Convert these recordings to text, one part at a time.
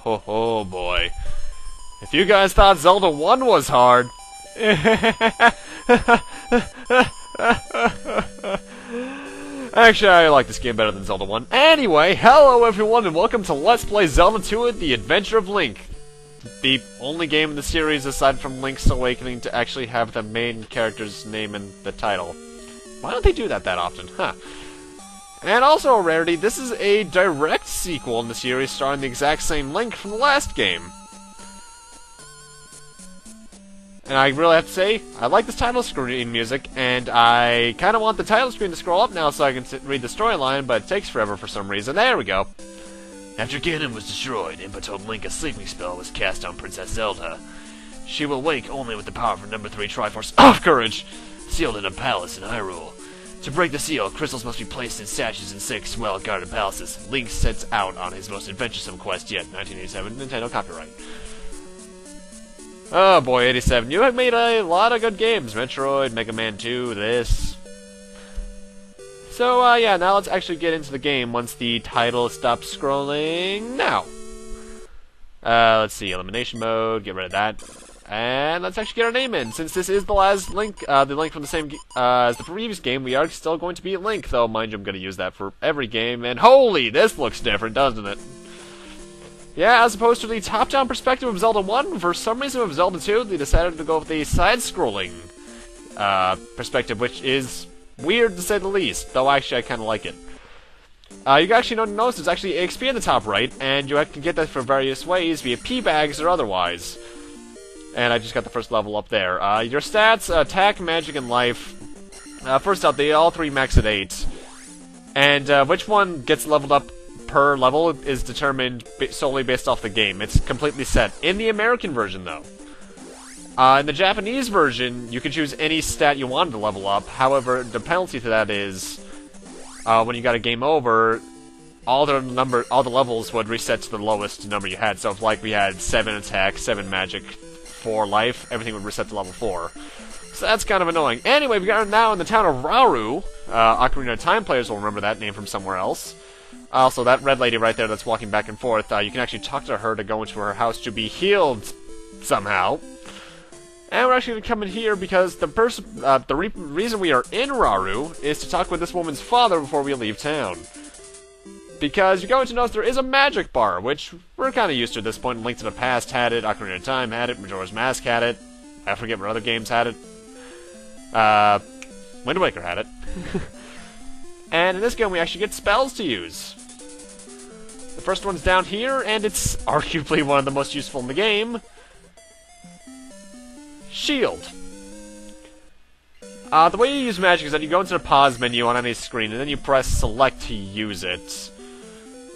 Oh boy. If you guys thought Zelda 1 was hard... Actually, I like this game better than Zelda 1. Anyway, hello everyone and welcome to Let's Play Zelda 2: The Adventure of Link. The only game in the series aside from Link's Awakening to actually have the main character's name in the title. Why don't they do that often? Huh. And also a rarity, this is a direct sequel in the series starring the exact same Link from the last game. And I really have to say, I like this title screen music, and I kind of want the title screen to scroll up now so I can read the storyline, but it takes forever for some reason. There we go. After Ganon was destroyed, Impa told Link a sleeping spell was cast on Princess Zelda. She will wake only with the power of her number 3 Triforce of Courage, sealed in a palace in Hyrule. To break the seal, crystals must be placed in statues in 6 well-guarded palaces. Link sets out on his most adventuresome quest yet, 1987, Nintendo copyright. Oh boy, 87. You have made a lot of good games. Metroid, Mega Man 2, this. So, yeah, now let's actually get into the game once the title stops scrolling now. Let's see, elimination mode, get rid of that. And let's actually get our name in. Since this is the last Link, the Link from the same as the previous game, we are still going to be Link, though mind you, I'm going to use that for every game. And holy, this looks different, doesn't it? Yeah, as opposed to the top-down perspective of Zelda 1, for some reason with Zelda 2, they decided to go with the side-scrolling perspective, which is weird to say the least, though actually I kind of like it. You actually notice there's actually XP in the top right, and you can get that for various ways, via P-bags or otherwise. And I just got the first level up there. Your stats, attack, magic, and life. First up, they all 3 max at 8. And which one gets leveled up per level is determined solely based off the game. It's completely set. In the American version, though. In the Japanese version, you can choose any stat you wanted to level up. However, the penalty to that is, when you got a game over, all the levels would reset to the lowest number you had. So if, like, we had 7 attack, 7 magic, 4 life, everything would reset to level 4. So that's kind of annoying. Anyway, we are now in the town of Rauru. Ocarina of Time players will remember that name from somewhere else. Also, that red lady right there that's walking back and forth, you can actually talk to her to go into her house to be healed somehow. And we're actually going to come in here because the reason we are in Rauru is to talk with this woman's father before we leave town. Because you're going to notice there is a magic bar, which we're kind of used to at this point. Link to the Past had it, Ocarina of Time had it, Majora's Mask had it. I forget what other games had it. Wind Waker had it. And in this game we actually get spells to use. The first one's down here, and it's arguably one of the most useful in the game. Shield. The way you use magic is that you go into the pause menu on any screen, and then you press select to use it.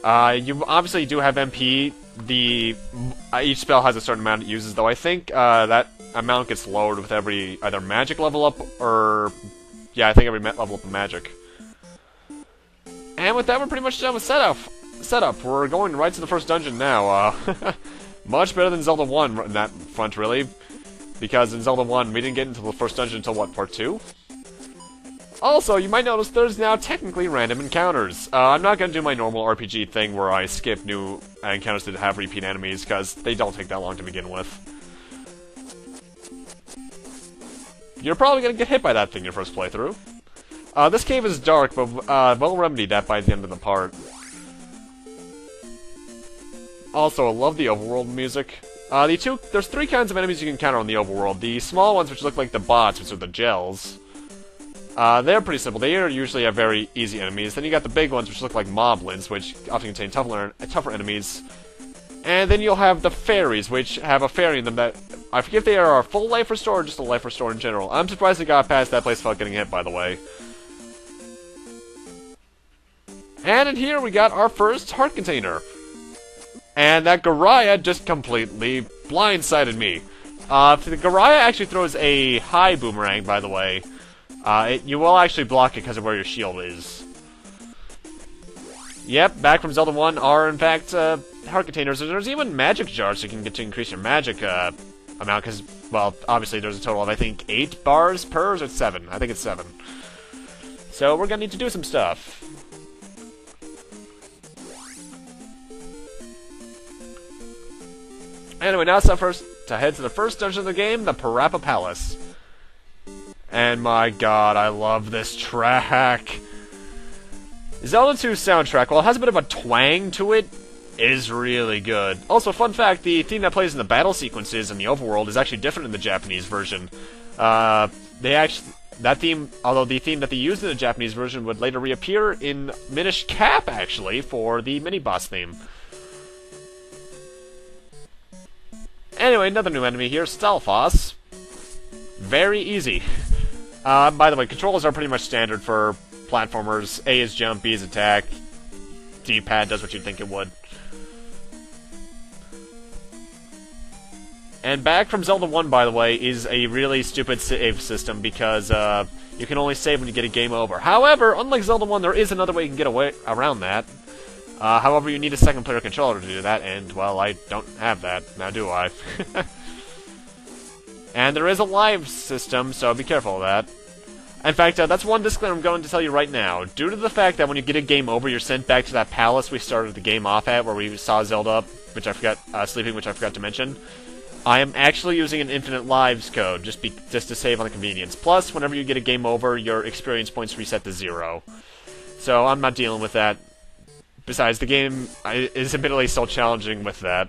You obviously do have MP. Each spell has a certain amount it uses, though I think that amount gets lowered with every either magic level up, or... yeah, I think every level up of magic. And with that, we're pretty much done with setup. We're going right to the first dungeon now. Much better than Zelda 1 in that front, really. Because in Zelda 1, we didn't get into the first dungeon until, what, part 2? Also, you might notice there's now technically random encounters. I'm not going to do my normal RPG thing where I skip new encounters that have repeat enemies, because they don't take that long to begin with. You're probably going to get hit by that thing your first playthrough. This cave is dark, but we'll remedy that by the end of the part. Also, I love the overworld music. There's 3 kinds of enemies you can encounter on the overworld. The small ones, which look like the bots, which are the gels. They're pretty simple. They are usually very easy enemies. Then you got the big ones, which look like moblins, which often contain tougher enemies. And then you'll have the fairies, which have a fairy in them that... I forget if they are a full life restore or just a life restore in general. I'm surprised they got past that place without getting hit, by the way. And in here we got our first heart container. And that Garaya just completely blindsided me. The Garaya actually throws a high boomerang, by the way. You will actually block it because of where your shield is. Yep, back from Zelda 1 are, in fact, heart containers. There's even magic jars so you can get to increase your magic amount, because, well, obviously there's a total of, I think, 8 bars per, or is it 7? I think it's 7. So we're gonna need to do some stuff. Anyway, now it's time first to head to the first dungeon of the game, the Parappa Palace. And my god, I love this track. Zelda 2's soundtrack, while it has a bit of a twang to it, is really good. Also, fun fact, the theme that plays in the battle sequences in the overworld is actually different in the Japanese version. That theme, although the theme that they used in the Japanese version would later reappear in Minish Cap, actually, for the mini-boss theme. Anyway, another new enemy here, Stalfos. Very easy. By the way, controls are pretty much standard for platformers. A is jump, B is attack. D-pad does what you'd think it would. And back from Zelda 1, by the way, is a really stupid save system because you can only save when you get a game over. However, unlike Zelda 1, there is another way you can get away around that. However, you need a second player controller to do that, and, well, I don't have that. Now do I? And there is a live system, so be careful of that. In fact, that's one disclaimer I'm going to tell you right now. Due to the fact that when you get a game over, you're sent back to that palace we started the game off at, where we saw Zelda, which I forgot, sleeping, which I forgot to mention. I am actually using an infinite lives code, just to save on the convenience. Plus, whenever you get a game over, your experience points reset to 0. So I'm not dealing with that. Besides, the game is admittedly still challenging with that.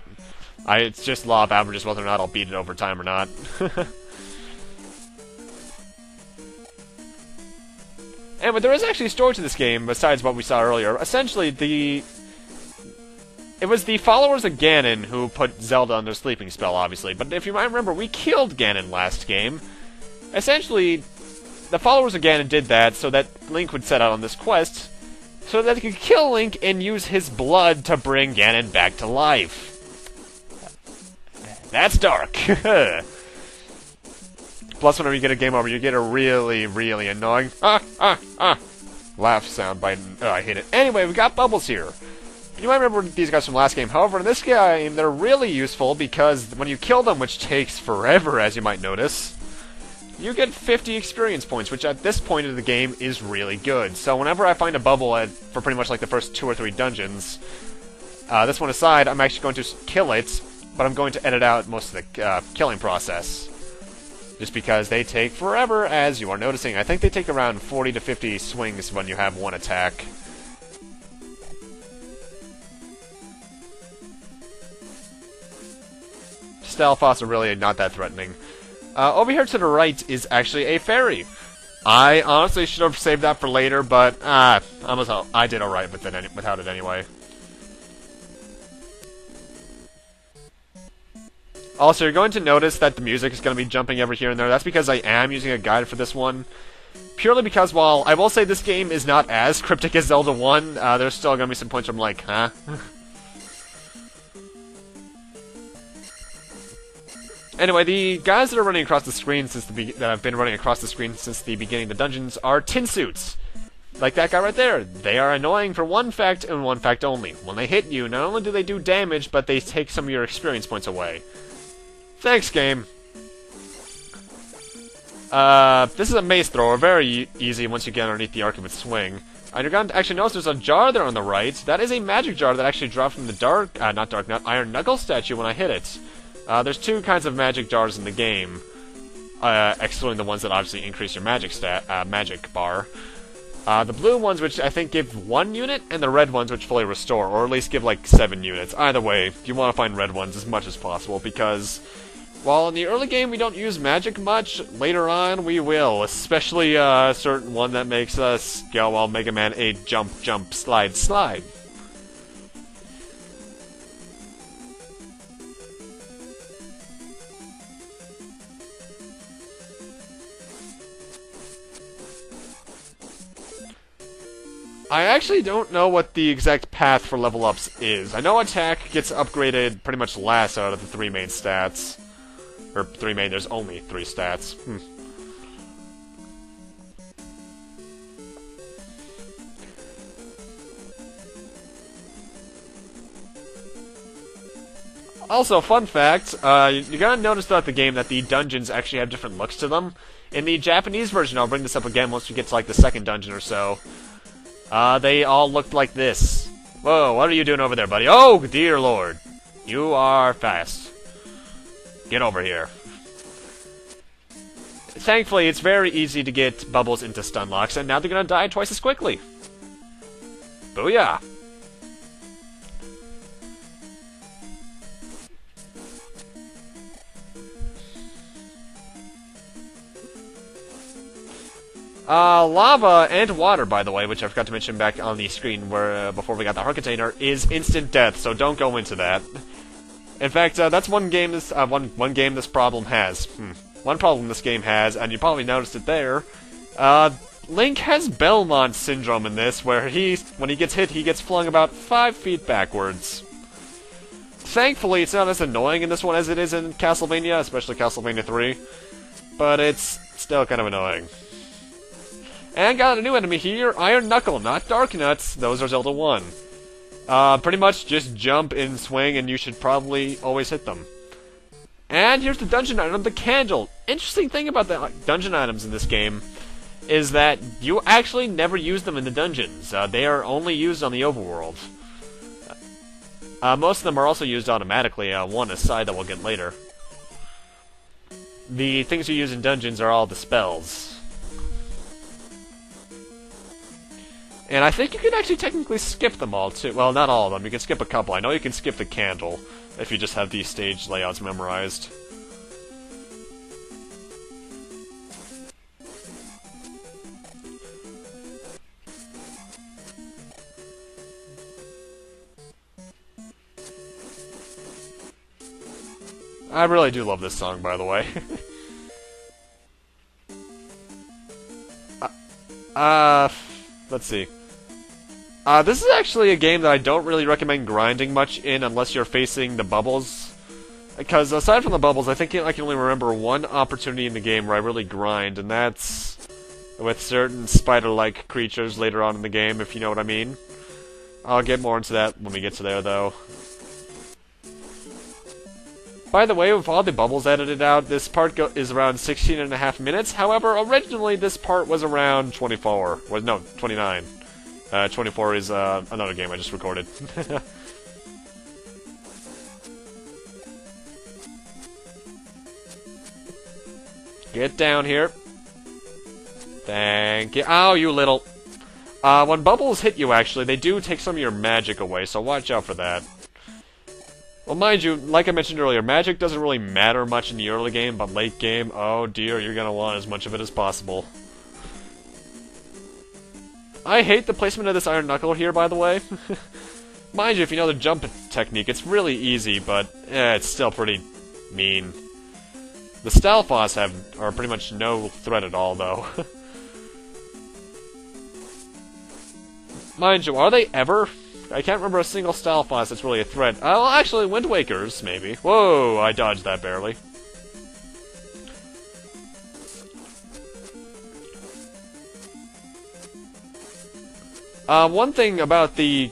It's just law of averages whether or not I'll beat it over time or not. Anyway, there is actually a story to this game, besides what we saw earlier. Essentially, it was the followers of Ganon who put Zelda under sleeping spell, obviously. But if you might remember, we killed Ganon last game. Essentially, the followers of Ganon did that so that Link would set out on this quest, so that he could kill Link and use his blood to bring Ganon back to life. That's dark. Plus, whenever you get a game over, you get a really, really annoying laugh sound by... Oh, I hate it. Anyway, we got bubbles here. You might remember these guys from last game. However, in this game, they're really useful because when you kill them, which takes forever, as you might notice, you get 50 experience points, which at this point of the game is really good. So whenever I find a bubble for pretty much like the first 2 or 3 dungeons, this one aside, I'm actually going to kill it, but I'm going to edit out most of the killing process. Just because they take forever, as you are noticing. I think they take around 40 to 50 swings when you have one attack. Stalfos are really not that threatening. Over here to the right is actually a fairy. I honestly should have saved that for later, but I did alright without it anyway. Also, you're going to notice that the music is going to be jumping every here and there. That's because I am using a guide for this one. Purely because, while I will say this game is not as cryptic as Zelda 1, there's still going to be some points where I'm like, huh? Anyway, the guys that are running across the screen that have been running across the screen since the beginning of the dungeons are tin suits. Like that guy right there. They are annoying for one fact and one fact only. When they hit you, not only do they do damage, but they take some of your experience points away. Thanks, game. This is a mace thrower, very easy once you get underneath the arc of its swing. And you're going to actually notice there's a jar there on the right. That is a magic jar that actually dropped from the Iron Knuckle statue when I hit it. There's 2 kinds of magic jars in the game, excluding the ones that obviously increase your magic bar. The blue ones, which I think give 1 unit, and the red ones, which fully restore, or at least give like 7 units. Either way, you want to find red ones as much as possible, because while in the early game we don't use magic much, later on we will, especially a certain one that makes us go while Mega Man 8 jump, jump, slide, slide. I actually don't know what the exact path for level ups is. I know attack gets upgraded pretty much last out of the 3 main stats. Or 3 main, there's only 3 stats. Also, fun fact, you're gonna notice throughout the game that the dungeons actually have different looks to them. In the Japanese version, I'll bring this up again once we get to like the 2nd dungeon or so, they all looked like this. Whoa, what are you doing over there, buddy? Oh, dear lord. You are fast. Get over here. Thankfully, it's very easy to get bubbles into stun locks, and now they're gonna die twice as quickly. Booyah! Lava and water, by the way, which I forgot to mention back on the screen where before we got the heart container, is instant death, so don't go into that. In fact, that's one game this one game this problem has. One problem this game has, and you probably noticed it there. Link has Belmont syndrome in this, where when he gets hit, he gets flung about 5 feet backwards. Thankfully, it's not as annoying in this one as it is in Castlevania, especially Castlevania 3, but it's still kind of annoying. And got a new enemy here, Iron Knuckle, not Dark Nuts. Those are Zelda 1. Pretty much just jump and swing, and you should probably always hit them. And here's the dungeon item, the candle. Interesting thing about the dungeon items in this game is that you actually never use them in the dungeons. They are only used on the overworld. Most of them are also used automatically, one aside that we'll get later. The things you use in dungeons are all the spells. And I think you can actually technically skip them all, too. Well, not all of them. You can skip a couple. I know you can skip the candle if you just have these stage layouts memorized. I really do love this song, by the way. Let's see. This is actually a game that I don't really recommend grinding much in unless you're facing the bubbles. Because aside from the bubbles, I think I can only remember one opportunity in the game where I really grind, and that's with certain spider-like creatures later on in the game, if you know what I mean. I'll get more into that when we get to there, though. By the way, with all the bubbles edited out, this part is around 16.5 minutes. However, originally this part was around 24. No, 29. 24 is another game I just recorded. Get down here. Thank you. Ow, you little... when bubbles hit you, actually, they do take some of your magic away, so watch out for that. Well, mind you, like I mentioned earlier, magic doesn't really matter much in the early game, but late game, oh dear, you're gonna want as much of it as possible. I hate the placement of this Iron Knuckle here, by the way. Mind you, if you know the jump technique, it's really easy, but it's still pretty mean. The Stalfoss are pretty much no threat at all, though. Mind you, are they ever? I can't remember a single Stalfoss that's really a threat. Well, actually, Wind Waker's, maybe. Whoa, I dodged that barely. One thing about the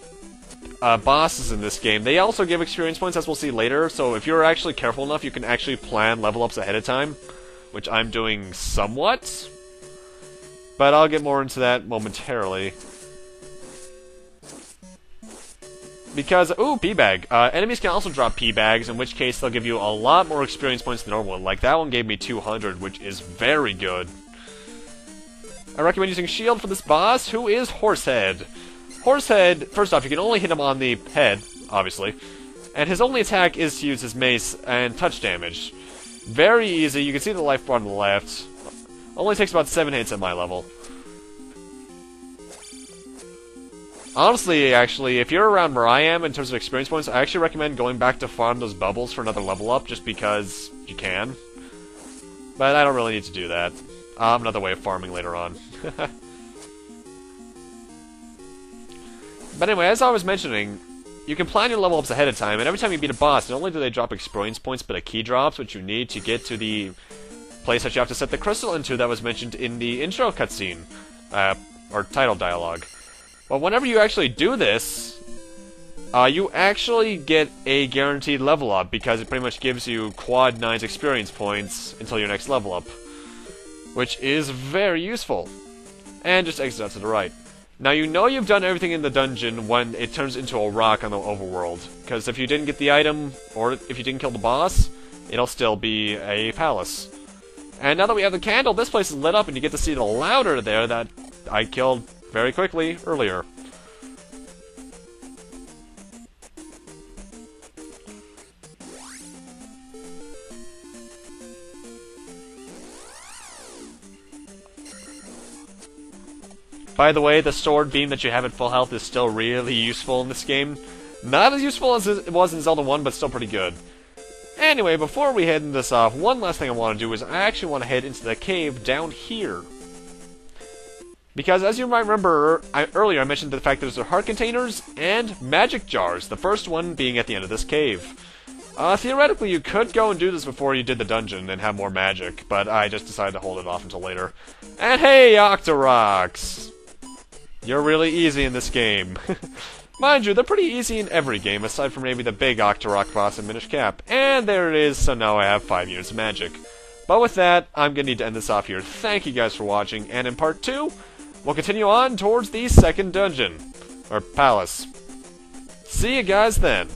bosses in this game, they also give experience points, as we'll see later, so if you're actually careful enough, you can actually plan level-ups ahead of time, which I'm doing somewhat. But I'll get more into that momentarily. Because, ooh, P-Bag. Enemies can also drop P-Bags, in which case they'll give you a lot more experience points than normal. Like, that one gave me 200, which is very good. I recommend using Shield for this boss, who is Horsehead. Horsehead, first off, you can only hit him on the head, obviously. And his only attack is to use his mace and touch damage. Very easy, you can see the life bar on the left. Only takes about 7 hits at my level. Honestly, actually, if you're around where I am in terms of experience points, I actually recommend going back to farm those bubbles for another level up, just because you can. But I don't really need to do that. Another way of farming later on. But anyway, as I was mentioning, you can plan your level ups ahead of time, and every time you beat a boss, not only do they drop experience points, but a key drops, which you need to get to the place that you have to set the crystal into that was mentioned in the intro cutscene, or title dialogue. Well, whenever you actually do this, you actually get a guaranteed level up, because it pretty much gives you quad 9 experience points until your next level up. Which is very useful. And just exit out to the right. Now you know you've done everything in the dungeon when it turns into a rock on the overworld. Because if you didn't get the item, or if you didn't kill the boss, it'll still be a palace. And now that we have the candle, this place is lit up, and you get to see the louder there that I killed very quickly earlier. By the way, the sword beam that you have at full health is still really useful in this game. Not as useful as it was in Zelda 1, but still pretty good. Anyway, before we head this off, one last thing I want to do is I actually want to head into the cave down here. Because as you might remember, earlier I mentioned the fact that there's heart containers and magic jars, the first one being at the end of this cave. Theoretically, you could go and do this before you did the dungeon and have more magic, but I just decided to hold it off until later. And hey, Octoroks! You're really easy in this game. Mind you, they're pretty easy in every game, aside from maybe the big Octorok boss in Minish Cap. And there it is, so now I have 5 units of magic. But with that, I'm gonna need to end this off here. Thank you guys for watching, and in part 2, we'll continue on towards the second dungeon. Or palace. See you guys then.